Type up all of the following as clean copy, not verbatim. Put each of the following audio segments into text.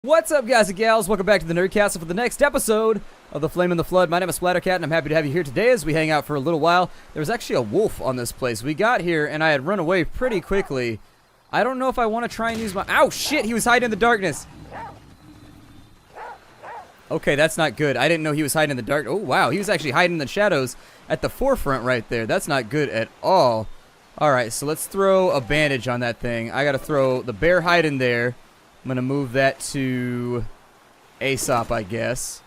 What's up, guys and gals? Welcome back to the Nerd Castle for the next episode of The Flame and the Flood. My name is Splattercat, and I'm happy to have you here today as we hang out for a little while. There was actually a wolf on this place. We got here, and I had run away pretty quickly. I don't know if I want to try and use my... Ow, shit! He was hiding in the darkness! Okay, that's not good. I didn't know he was hiding in the dark... Oh, wow. He was actually hiding in the shadows at the forefront right there. That's not good at all. Alright, so let's throw a bandage on that thing. I gotta throw the bear hide in there. I'm going to move that to Aesop, I guess.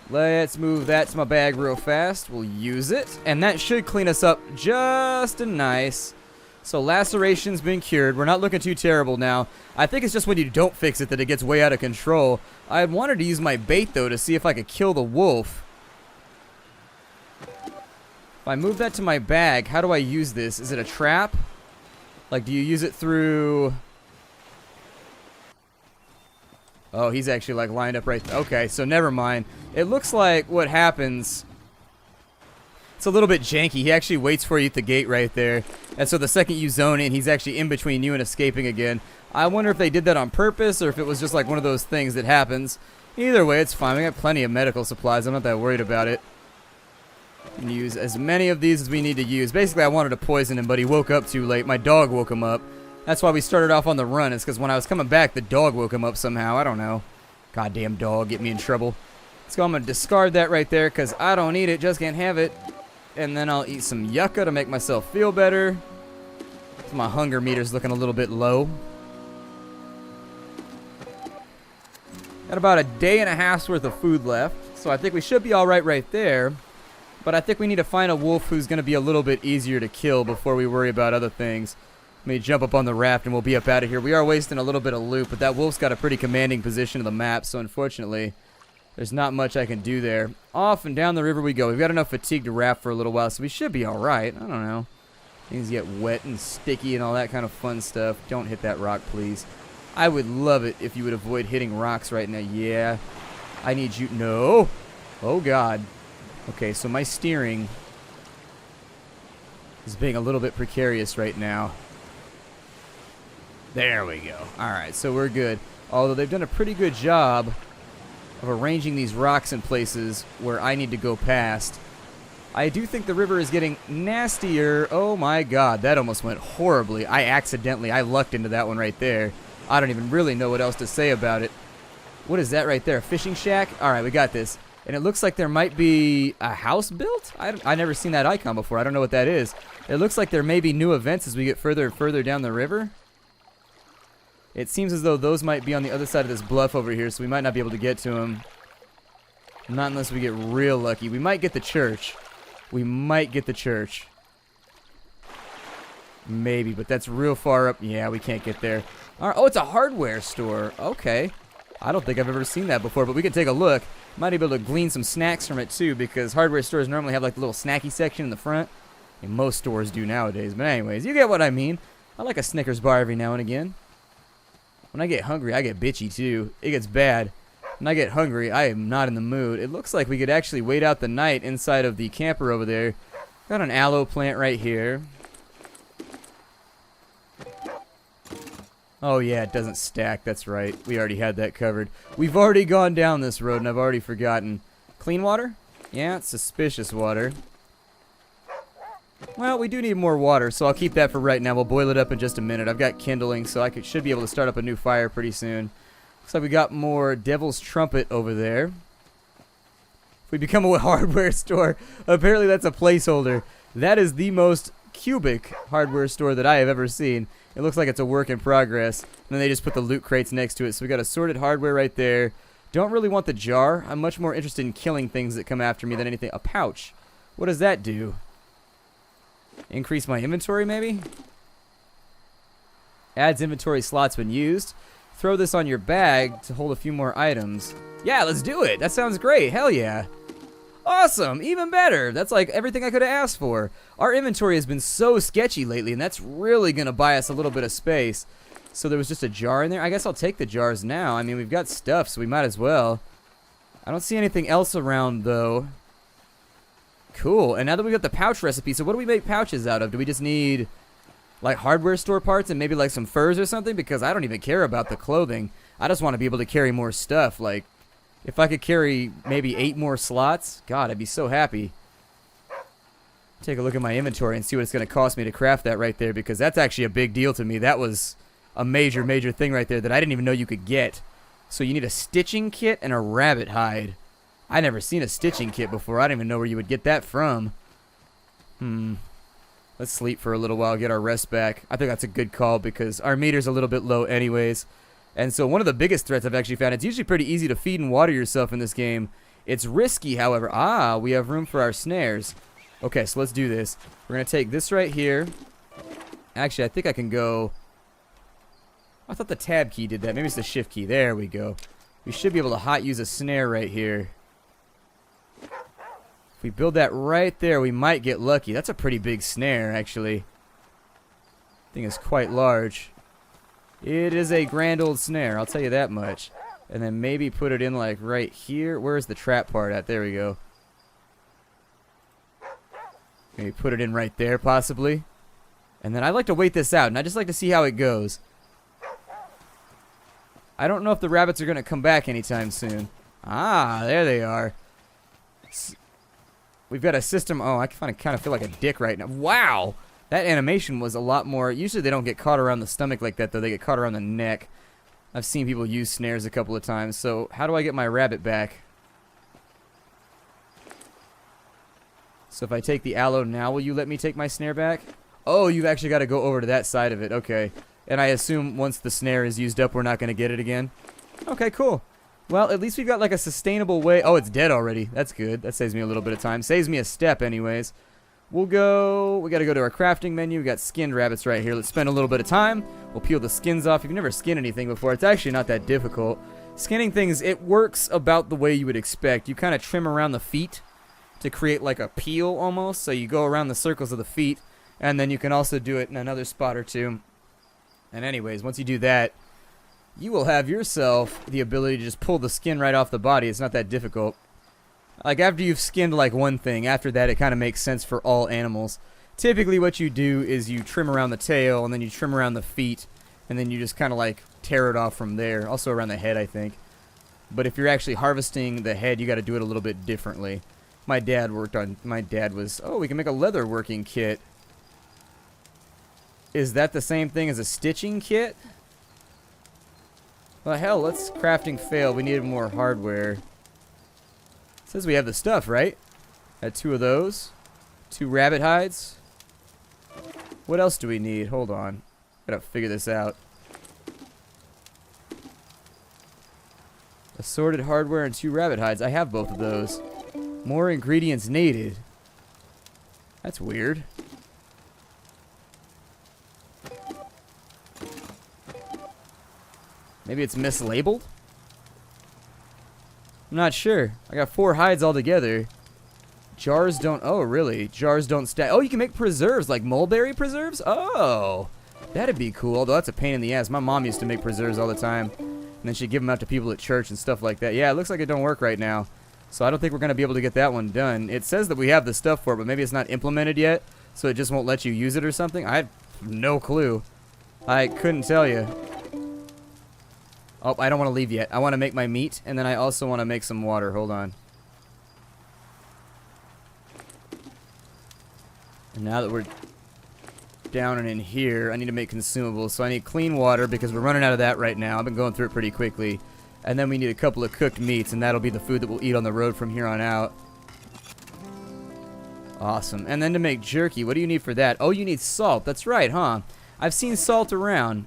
Let's move that to my bag real fast. We'll use it. And that should clean us up just a nice. So laceration's been cured. We're not looking too terrible now. I think it's just when you don't fix it that it gets way out of control. I wanted to use my bait, though, to see if I could kill the wolf. If I move that to my bag, how do I use this? Is it a trap? Like, do you use it through... Oh, he's actually, like, lined up right there. Okay, so never mind. It looks like what happens... It's a little bit janky. He actually waits for you at the gate right there. And so the second you zone in, he's actually in between you and escaping again. I wonder if they did that on purpose or if it was just, like, one of those things that happens. Either way, it's fine. We got plenty of medical supplies. I'm not that worried about it. We can use as many of these as we need to use. Basically, I wanted to poison him, but he woke up too late. My dog woke him up. That's why we started off on the run. It's because when I was coming back, the dog woke him up somehow. I don't know. Goddamn dog, get me in trouble. So I'm going to discard that right there because I don't need it. Just can't have it. And then I'll eat some yucca to make myself feel better. So my hunger meter's looking a little bit low. Got about a day and a half's worth of food left. So I think we should be alright right there. But I think we need to find a wolf who's going to be a little bit easier to kill before we worry about other things. Let me jump up on the raft and we'll be up out of here. We are wasting a little bit of loot, but that wolf's got a pretty commanding position of the map, so unfortunately, there's not much I can do there. Off and down the river we go. We've got enough fatigue to raft for a little while, so we should be alright. I don't know. Things get wet and sticky and all that kind of fun stuff. Don't hit that rock, please. I would love it if you would avoid hitting rocks right now. Yeah. I need you. No. Oh, God. Okay, so my steering is being a little bit precarious right now. There we go. Alright, so we're good. Although they've done a pretty good job of arranging these rocks in places where I need to go past. I do think the river is getting nastier. Oh my god, that almost went horribly. I lucked into that one right there. I don't even really know what else to say about it. What is that right there? A fishing shack? Alright, we got this. And it looks like there might be a house built? I've never seen that icon before. I don't know what that is. It looks like there may be new events as we get further and further down the river. It seems as though those might be on the other side of this bluff over here, so we might not be able to get to them. Not unless we get real lucky. We might get the church. We might get the church. Maybe, but that's real far up. Yeah, we can't get there. All right. Oh, it's a hardware store. Okay. I don't think I've ever seen that before, but we can take a look. Might be able to glean some snacks from it, too, because hardware stores normally have, like, a little snacky section in the front. And most stores do nowadays. But anyways, you get what I mean. I like a Snickers bar every now and again. When I get hungry, I get bitchy, too. It gets bad. When I get hungry, I am not in the mood. It looks like we could actually wait out the night inside of the camper over there. Got an aloe plant right here. Oh, yeah, it doesn't stack. That's right. We already had that covered. We've already gone down this road, and I've already forgotten. Clean water? Yeah, it's suspicious water. Well, we do need more water, so I'll keep that for right now. We'll boil it up in just a minute. I've got kindling, so I should be able to start up a new fire pretty soon. Looks like we got more Devil's Trumpet over there. If we become a hardware store, apparently that's a placeholder. That is the most cubic hardware store that I have ever seen. It looks like it's a work in progress. And then they just put the loot crates next to it. So we got assorted hardware right there. Don't really want the jar. I'm much more interested in killing things that come after me than anything. A pouch. What does that do? Increase my inventory, maybe? Adds inventory slots when used. Throw this on your bag to hold a few more items. Yeah, let's do it. That sounds great. Hell yeah. Awesome. Even better. That's like everything I could have asked for. Our inventory has been so sketchy lately, and that's really going to buy us a little bit of space. So there was just a jar in there. I guess I'll take the jars now. I mean, we've got stuff, so we might as well. I don't see anything else around, though. Cool. And now that we've got the pouch recipe, so what do we make pouches out of? Do we just need like hardware store parts and maybe like some furs or something, because I don't even care about the clothing. I just want to be able to carry more stuff. Like, if I could carry maybe 8 more slots, God, I'd be so happy. Take a look at my inventory and see what it's going to cost me to craft that right there, because that's actually a big deal to me. That was a major, major thing right there that I didn't even know you could get. So you need a stitching kit and a rabbit hide. I never seen a stitching kit before. I don't even know where you would get that from. Let's sleep for a little while, get our rest back. I think that's a good call because our meter's a little bit low anyways. And so one of the biggest threats I've actually found, it's usually pretty easy to feed and water yourself in this game. It's risky, however. Ah, we have room for our snares. Okay, so let's do this. We're going to take this right here. Actually, I think I can go... I thought the tab key did that. Maybe it's the shift key. There we go. We should be able to hot use a snare right here. If we build that right there, we might get lucky. That's a pretty big snare, actually. Thing is quite large. It is a grand old snare, I'll tell you that much. And then maybe put it in like right here. Where's the trap part at? There we go. Maybe put it in right there, possibly. And then I like to wait this out, and I just like to see how it goes. I don't know if the rabbits are going to come back anytime soon. Ah, there they are. We've got a system. Oh, I kind of feel like a dick right now. Wow! That animation was a lot more. Usually they don't get caught around the stomach like that, though. They get caught around the neck. I've seen people use snares a couple of times. So how do I get my rabbit back? So if I take the aloe now, will you let me take my snare back? Oh, you've actually got to go over to that side of it. Okay. And I assume once the snare is used up, we're not going to get it again. Okay, cool. Well, at least we've got like a sustainable way. Oh, it's dead already. That's good. That saves me a little bit of time. Saves me a step anyways. We'll go... We got to go to our crafting menu. We got skinned rabbits right here. Let's spend a little bit of time. We'll peel the skins off. If you've never skinned anything before, it's actually not that difficult. Skinning things, it works about the way you would expect. You kind of trim around the feet to create like a peel almost. So you go around the circles of the feet, and then you can also do it in another spot or two. And anyways, once you do that, you will have yourself the ability to just pull the skin right off the body. It's not that difficult. Like after you've skinned like one thing, after that it kind of makes sense for all animals. Typically what you do is you trim around the tail, and then you trim around the feet, and then you just kind of like tear it off from there. Also around the head, I think. But if you're actually harvesting the head, you got to do it a little bit differently. My dad was, oh, we can make a leather working kit. Is that the same thing as a stitching kit? Well, hell, let's crafting fail. We needed more hardware. It says we have the stuff, right? Got 2 of those. 2 rabbit hides. What else do we need? Hold on. Gotta figure this out. Assorted hardware and 2 rabbit hides. I have both of those. More ingredients needed. That's weird. Maybe it's mislabeled? I'm not sure. I got 4 hides altogether. Jars don't... Oh, really? Jars don't stack... Oh, you can make preserves, like mulberry preserves? Oh! That'd be cool, although that's a pain in the ass. My mom used to make preserves all the time. And then she'd give them out to people at church and stuff like that. Yeah, it looks like it don't work right now. So I don't think we're going to be able to get that one done. It says that we have the stuff for it, but maybe it's not implemented yet. So it just won't let you use it or something. I have no clue. I couldn't tell you. Oh, I don't want to leave yet. I want to make my meat, and then I also want to make some water. Hold on. And now that we're down and in here, I need to make consumables. So I need clean water because we're running out of that right now. I've been going through it pretty quickly. And then we need a couple of cooked meats, and that'll be the food that we'll eat on the road from here on out. Awesome. And then to make jerky, what do you need for that? Oh, you need salt. That's right, huh? I've seen salt around.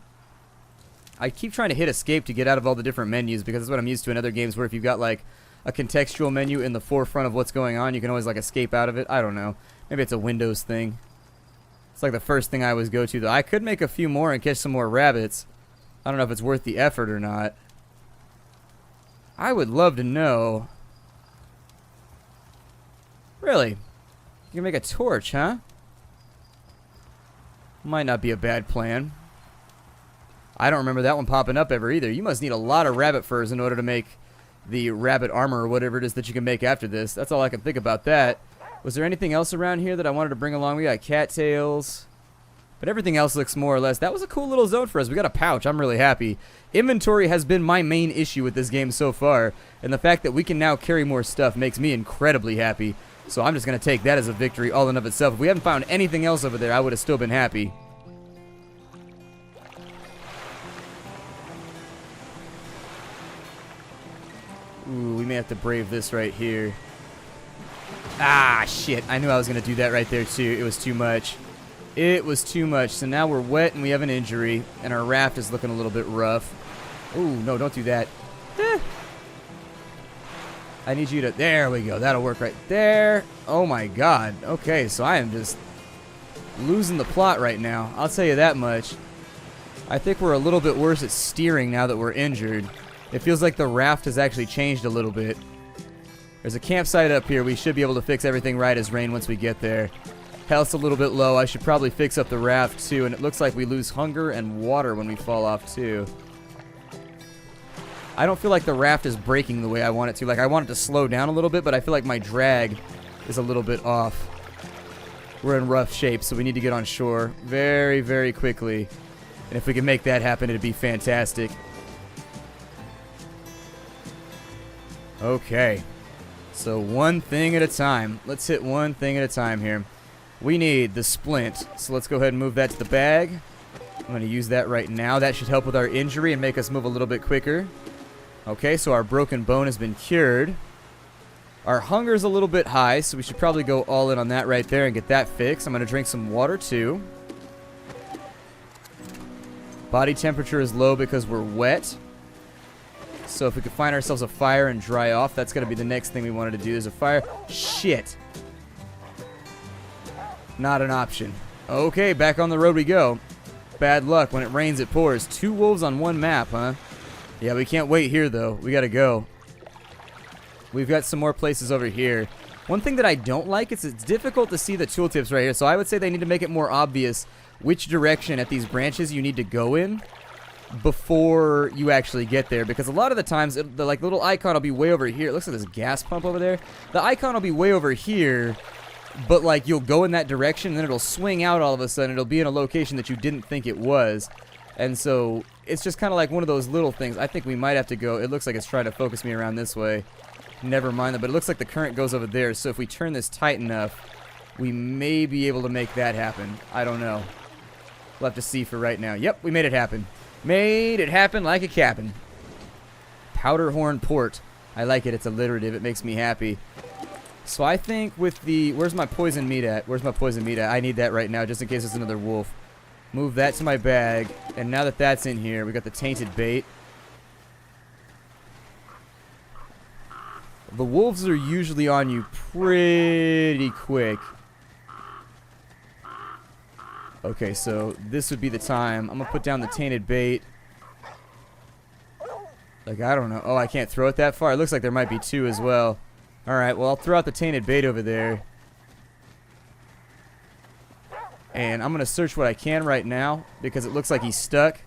I keep trying to hit escape to get out of all the different menus because that's what I'm used to in other games where if you've got like a contextual menu in the forefront of what's going on, you can always like escape out of it. I don't know. Maybe it's a Windows thing. It's like the first thing I always go to, though. I could make a few more and catch some more rabbits. I don't know if it's worth the effort or not. I would love to know. Really? You can make a torch, huh? Might not be a bad plan. I don't remember that one popping up ever either. You must need a lot of rabbit furs in order to make the rabbit armor or whatever it is that you can make after this. That's all I can think about that. Was there anything else around here that I wanted to bring along? We got cattails. But everything else looks more or less. That was a cool little zone for us. We got a pouch. I'm really happy. Inventory has been my main issue with this game so far. And the fact that we can now carry more stuff makes me incredibly happy. So I'm just going to take that as a victory all in of itself. If we haven't found anything else over there, I would have still been happy. Ooh, we may have to brave this right here. Ah, shit. I knew I was going to do that right there, too. It was too much. It was too much. So now we're wet and we have an injury. And our raft is looking a little bit rough. Ooh, no, don't do that. I need you to... There we go. That'll work right there. Oh, my God. Okay, so I am just losing the plot right now. I'll tell you that much. I think we're a little bit worse at steering now that we're injured. It feels like the raft has actually changed a little bit. There's a campsite up here. We should be able to fix everything right as rain once we get there. Health's a little bit low. I should probably fix up the raft too. And it looks like we lose hunger and water when we fall off too. I don't feel like the raft is breaking the way I want it to. Like I want it to slow down a little bit, but I feel like my drag is a little bit off. We're in rough shape, so we need to get on shore very, very quickly. And if we can make that happen, it'd be fantastic. Okay. So one thing at a time. Let's hit one thing at a time here. We need the splint. So let's go ahead and move that to the bag. I'm going to use that right now. That should help with our injury and make us move a little bit quicker. Okay, so our broken bone has been cured. Our hunger is a little bit high, so we should probably go all in on that right there and get that fixed. I'm going to drink some water too. Body temperature is low because we're wet. So if we could find ourselves a fire and dry off, that's going to be the next thing we wanted to do. There's a fire. Shit. Not an option. Okay, back on the road we go. Bad luck. When it rains, it pours. 2 wolves on 1 map, huh? Yeah, we can't wait here, though. We got to go. We've got some more places over here. One thing that I don't like is it's difficult to see the tooltips right here. So I would say they need to make it more obvious which direction at these branches you need to go in before you actually get there, because a lot of the times the like little icon will be way over here. It looks like this gas pump over there. The icon will be way over here, but like you'll go in that direction and then it'll swing out all of a sudden. It'll be in a location that you didn't think it was, and so it's just kind of like one of those little things. I think we might have to go. It looks like it's trying to focus me around this way. Never mind that, but it looks like the current goes over there, so if we turn this tight enough, we may be able to make that happen. I don't know. We'll have to see for right now. Yep, we made it happen. Made it happen like a cap'n. Powderhorn Port. I like it. It's alliterative. It makes me happy. So I think with the... Where's my poison meat at? Where's my poison meat at? I need that right now just in case there's another wolf. Move that to my bag. And now that that's in here, we got the tainted bait. The wolves are usually on you pretty quick. Okay, so this would be the time. I'm going to put down the tainted bait. Like, I don't know. Oh, I can't throw it that far. It looks like there might be 2 as well. Alright, well, I'll throw out the tainted bait over there. And I'm going to search what I can right now because it looks like he's stuck.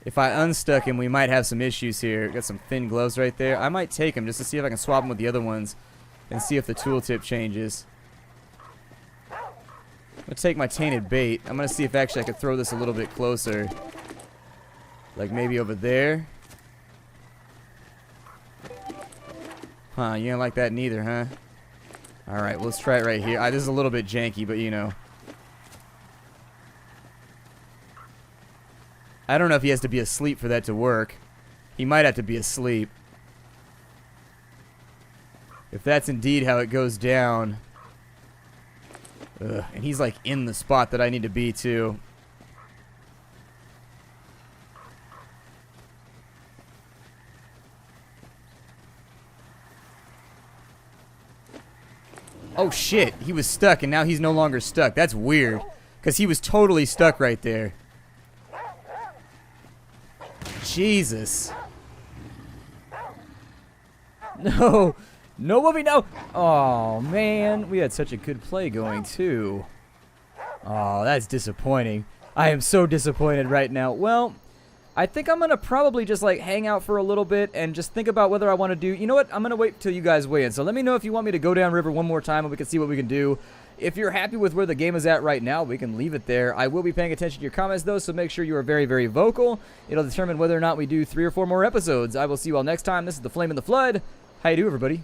If I unstuck him, we might have some issues here. Got some thin gloves right there. I might take him just to see if I can swap him with the other ones and see if the tooltip changes. I'm going to take my tainted bait. I'm going to see if actually I could throw this a little bit closer. Like maybe over there. Huh, you don't like that neither, huh? Alright, well, let's try it right here. This is a little bit janky, but you know. I don't know if he has to be asleep for that to work. He might have to be asleep. If that's indeed how it goes down... Ugh, and he's like in the spot that I need to be too. Oh shit, he was stuck and now he's no longer stuck. That's weird, because he was totally stuck right there. Jesus. No. No, Whoopi, no! Oh, man. We had such a good play going, too. Oh, that's disappointing. I am so disappointed right now. Well, I think I'm going to probably just, like, hang out for a little bit and just think about whether I want to do... You know what? I'm going to wait till you guys weigh in. So let me know if you want me to go downriver one more time and we can see what we can do. if you're happy with where the game is at right now, we can leave it there. I will be paying attention to your comments, though, so make sure you are very, very vocal. It'll determine whether or not we do 3 or 4 more episodes. I will see you all next time. This is The Flame and the Flood. How you do, everybody?